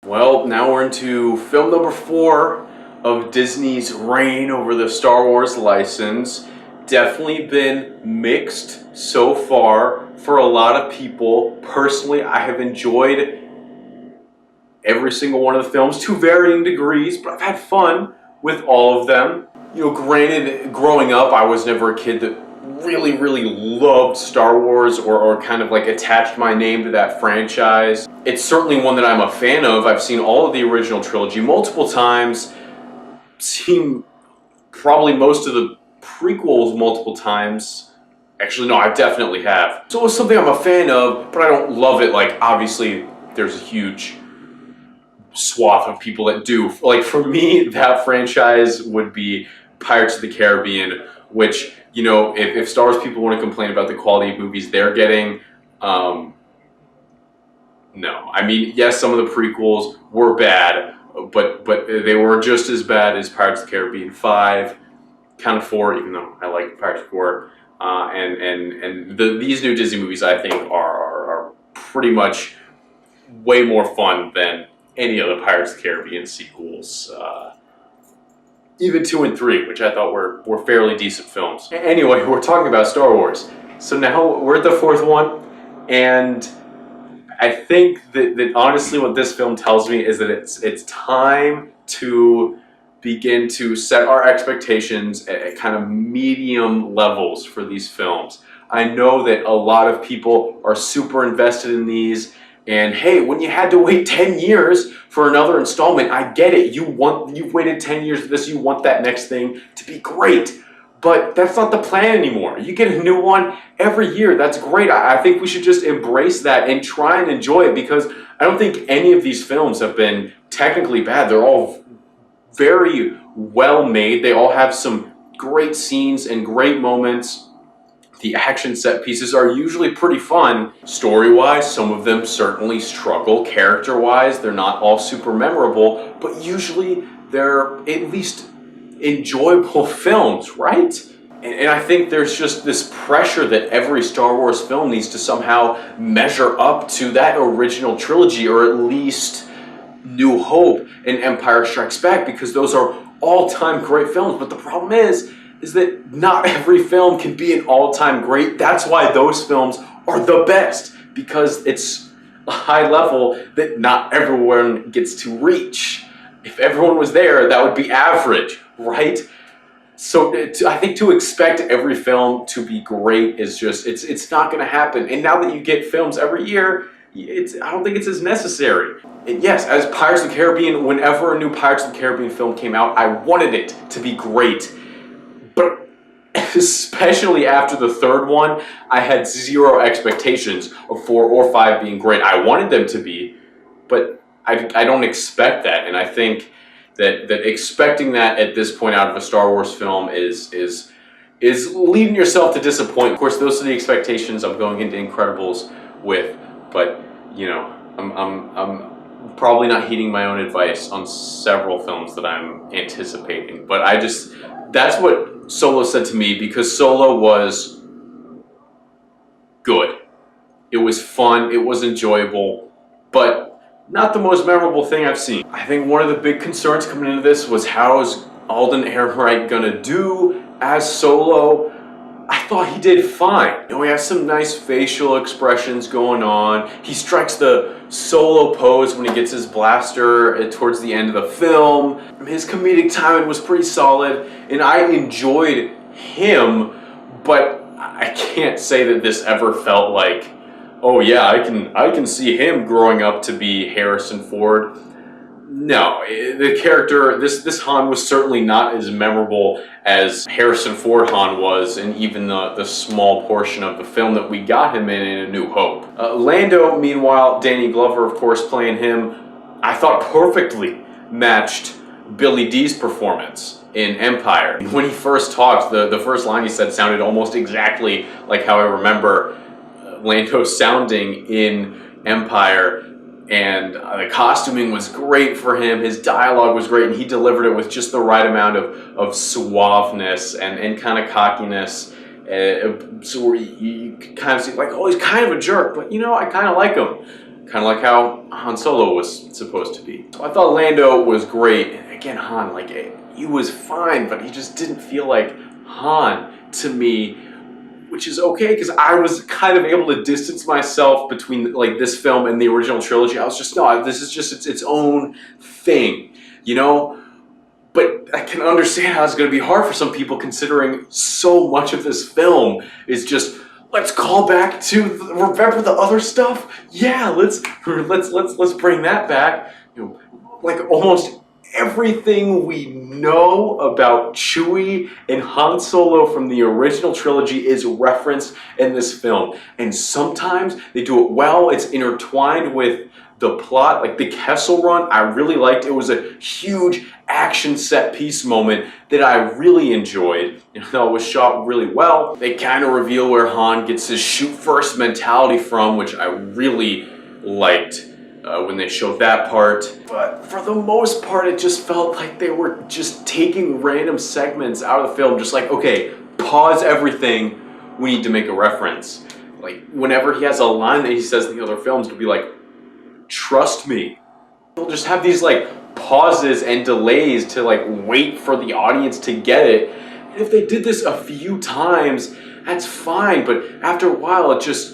Well, now we're into film number 4 of Disney's reign over the Star Wars license. Definitely been mixed so far for a lot of people. Personally, I have enjoyed every single one of the films to varying degrees, but I've had fun with all of them. Granted, growing up, I was never a kid that really loved Star Wars or kind of like attached my name to that franchise. It's certainly one that I'm a fan of. I've seen all of the original trilogy multiple times, seen probably most of the prequels multiple times. Actually, no, I definitely have. So it's something I'm a fan of, but I don't love it. Like, obviously, there's a huge swath of people that do. Like, for me, that franchise would be Pirates of the Caribbean, which, if Star Wars people want to complain about the quality of movies they're getting, no. I mean, yes, some of the prequels were bad, but they were just as bad as Pirates of the Caribbean 5, kind of 4, even though I like Pirates 4. These new Disney movies, I think, are pretty much way more fun than any of the Pirates of the Caribbean sequels. Even 2 and 3, which I thought were fairly decent films. Anyway, we're talking about Star Wars. So now we're at the 4th one, and I think that honestly what this film tells me is that it's time to begin to set our expectations at kind of medium levels for these films. I know that a lot of people are super invested in these, and hey, when you had to wait 10 years for another installment, I get it. You've waited 10 years for this, you want that next thing to be great. But that's not the plan anymore. You get a new one every year. That's great. I think we should just embrace that and try and enjoy it, because I don't think any of these films have been technically bad. They're all very well made. They all have some great scenes and great moments. The action set pieces are usually pretty fun. Story-wise, some of them certainly struggle. Character-wise, they're not all super memorable, but usually they're at least enjoyable films, right? And I think there's just this pressure that every Star Wars film needs to somehow measure up to that original trilogy, or at least New Hope and Empire Strikes Back, because those are all-time great films. But the problem is that not every film can be an all-time great. That's why those films are the best, because it's a high level that not everyone gets to reach. If everyone was there, that would be average, right? So I think to expect every film to be great is just, it's not going to happen. And now that you get films every year, I don't think it's as necessary. And yes, as Pirates of the Caribbean, whenever a new Pirates of the Caribbean film came out, I wanted it to be great. But especially after the 3rd one, I had zero expectations of 4 or 5 being great. I wanted them to be, but I don't expect that. And I think that expecting that at this point out of a Star Wars film is leading yourself to disappoint. Of course, those are the expectations I'm going into Incredibles with, but I'm probably not heeding my own advice on several films that I'm anticipating. But that's what Solo said to me, because Solo was good. It was fun, it was enjoyable, but not the most memorable thing I've seen. I think one of the big concerns coming into this was, how is Alden Ehrenreich gonna do as Solo? I thought he did fine. He has some nice facial expressions going on. He strikes the Solo pose when he gets his blaster towards the end of the film. His comedic timing was pretty solid, and I enjoyed him, but I can't say that this ever felt like, oh yeah, I can see him growing up to be Harrison Ford. No, the character, this Han was certainly not as memorable as Harrison Ford Han was, and even the small portion of the film that we got him in A New Hope. Lando, meanwhile, Danny Glover, of course, playing him, I thought perfectly matched Billy Dee's performance in Empire. When he first talked, the first line he said sounded almost exactly like how I remember Lando sounding in Empire, and the costuming was great for him. His dialogue was great, and he delivered it with just the right amount of suaveness and kind of cockiness. So you kind of see, like, oh, he's kind of a jerk, but I kind of like him. kind of like how Han Solo was supposed to be. So I thought Lando was great. And again, Han, like, he was fine, but he just didn't feel like Han to me, which is okay because I was kind of able to distance myself between like this film and the original trilogy. I was just, no, this is just its own thing, you know? But I can understand how it's going to be hard for some people considering so much of this film is just, let's call back to remember the other stuff. Yeah, let's bring that back. You know, like almost everything we know about Chewie and Han Solo from the original trilogy is referenced in this film, and sometimes they do it well. It's intertwined with the plot, like the Kessel Run. I really liked. It was a huge action set piece moment that I really enjoyed. You know, it was shot really well. They kind of reveal where Han gets his shoot first mentality from, which I really liked when they showed that part. But for the most part, it just felt like they were just taking random segments out of the film, just like, okay, pause everything, we need to make a reference. Like whenever he has a line that he says in the other films, it'll be like, trust me. They'll just have these like pauses and delays to like wait for the audience to get it. And if they did this a few times, that's fine, but after a while it just,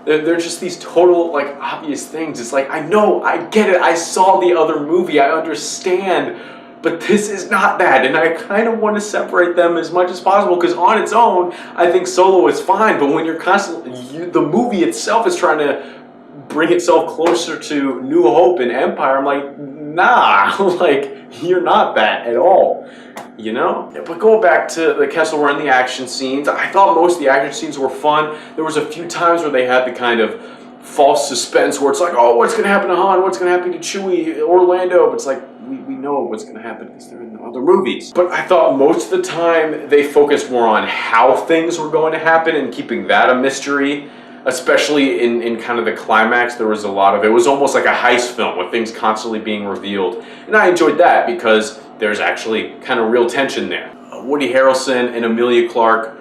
they're just these total like obvious things. It's like, I know, I get it, I saw the other movie, I understand, but this is not that, and I kind of want to separate them as much as possible because on its own, I think Solo is fine, but when you're constantly, the movie itself is trying to bring itself closer to New Hope and Empire, I'm like, nah, like, you're not that at all, you know? But going back to the Kessel Run, the action scenes, I thought most of the action scenes were fun. There was a few times where they had the kind of false suspense where it's like, oh, what's going to happen to Han? What's going to happen to Chewie, Orlando? But it's like, we know what's going to happen because they're in the other movies. But I thought most of the time they focused more on how things were going to happen and keeping that a mystery. Especially in kind of the climax, there was a lot of, it was almost like a heist film with things constantly being revealed. And I enjoyed that because there's actually kind of real tension there. Woody Harrelson and Emilia Clarke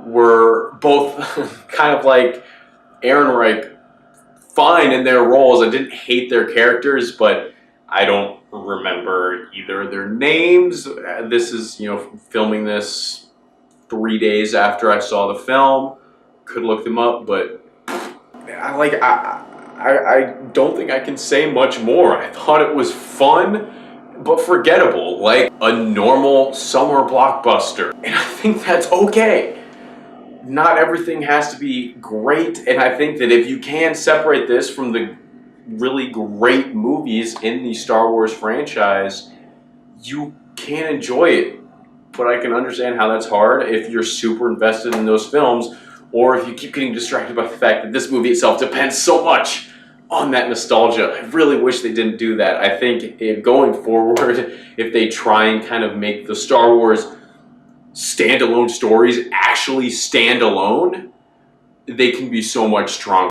were both kind of like Ehrenreich, fine in their roles. I didn't hate their characters, but I don't remember either of their names. This is, you know, filming this 3 days after I saw the film. Could look them up, but I don't think I can say much more. I thought it was fun, but forgettable, like a normal summer blockbuster. And I think that's okay. Not everything has to be great, and I think that if you can separate this from the really great movies in the Star Wars franchise, you can enjoy it. But I can understand how that's hard if you're super invested in those films, or if you keep getting distracted by the fact that this movie itself depends so much on that nostalgia. I really wish they didn't do that. I think if going forward, if they try and kind of make the Star Wars standalone stories actually stand alone, they can be so much stronger.